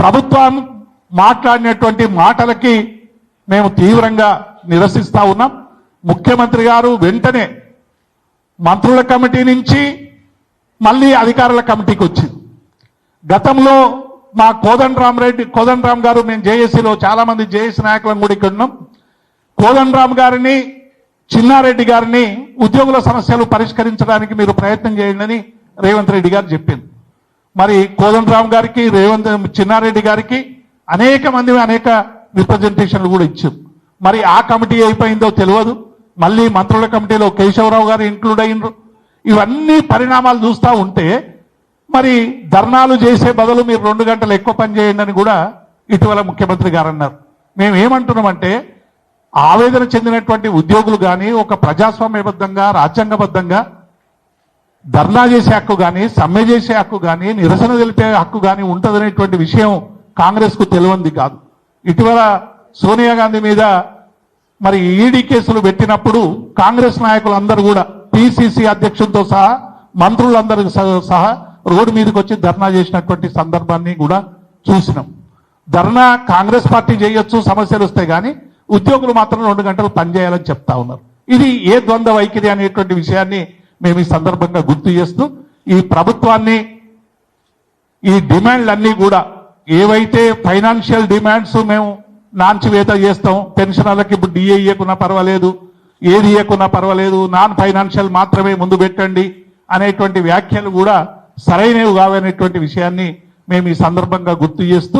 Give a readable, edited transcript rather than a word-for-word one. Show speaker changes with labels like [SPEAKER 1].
[SPEAKER 1] ప్రభుత్వం మాట్లాడినటువంటి మాటలకి మేము తీవ్రంగా నిరసిస్తా ఉన్నాం. ముఖ్యమంత్రి గారు వెంటనే మంత్రుల కమిటీ నుంచి మళ్ళీ అధికారుల కమిటీకి వచ్చింది. గతంలో మా కోదండరామ్ గారు, మేము జేఏసీలో చాలా మంది జేఏసీ నాయకులను కూడా ఇక్కడ ఉన్నాం. కోదండరామ్ గారిని, చిన్నారెడ్డి గారిని ఉద్యోగుల సమస్యలు పరిష్కరించడానికి మీరు ప్రయత్నం చేయండి రేవంత్ రెడ్డి గారు చెప్పింది. మరి కోదండరామ్ గారికి, చిన్నారెడ్డి గారికి అనేక రిప్రజెంటేషన్లు కూడా ఇచ్చారు. మరి ఆ కమిటీ అయిపోయిందో తెలియదు. మళ్ళీ మంత్రుల కమిటీలో కేశవరావు గారు ఇంక్లూడ్ అయినరు. ఇవన్నీ పరిణామాలు చూస్తూ ఉంటే మరి ధర్నాలు చేసే బదులు మీరు 2 గంటలు ఎక్కువ పని చేయండి అని కూడా ఇటీవల ముఖ్యమంత్రి గారు అన్నారు. మేము ఏమంటున్నామంటే ఆవేదన చెందినటువంటి ఉద్యోగులు కానీ ఒక ప్రజాస్వామ్యబద్ధంగా, రాజ్యాంగబద్ధంగా ధర్నా చేసే హక్కు కానీ, సమ్మె చేసే హక్కు కానీ, నిరసన తెలిపే హక్కు కానీ ఉంటుందనేటువంటి విషయం కాంగ్రెస్కు తెలియంది కాదు. ఇటీవల సోనియా గాంధీ మీద మరి ఈడీ కేసులు పెట్టినప్పుడు కాంగ్రెస్ నాయకులందరూ కూడా పిసిసి అధ్యక్షులతో సహా మంత్రులందరూ సహా రోడ్డు మీదకి వచ్చి ధర్నా చేసినటువంటి సందర్భాన్ని కూడా చూసినాం. ధర్నా కాంగ్రెస్ పార్టీ చేయొచ్చు, సమస్యలు వస్తాయి, కానీ ఉద్యోగులు మాత్రం 2 గంటలు పనిచేయాలని చెప్తా ఉన్నారు. ఇది ఏ ద్వంద్వ వైఖరి అనేటువంటి విషయాన్ని మేము ఈ సందర్భంగా గుర్తు చేస్తూ ఈ ప్రభుత్వాన్ని, ఈ డిమాండ్లన్నీ కూడా ఏవైతే ఫైనాన్షియల్ డిమాండ్స్ మేము నాంచివేత చేస్తాం, పెన్షనర్లకు ఇప్పుడు డిఏ ఇవ్వకున్నా పర్వాలేదు, ఏది ఇవ్వకున్నా పర్వాలేదు, నాన్ ఫైనాన్షియల్ మాత్రమే ముందు పెట్టండి అనేటువంటి వ్యాఖ్యలు కూడా సరైనవి కావనేటువంటి విషయాన్ని మేము ఈ సందర్భంగా గుర్తు చేస్తూ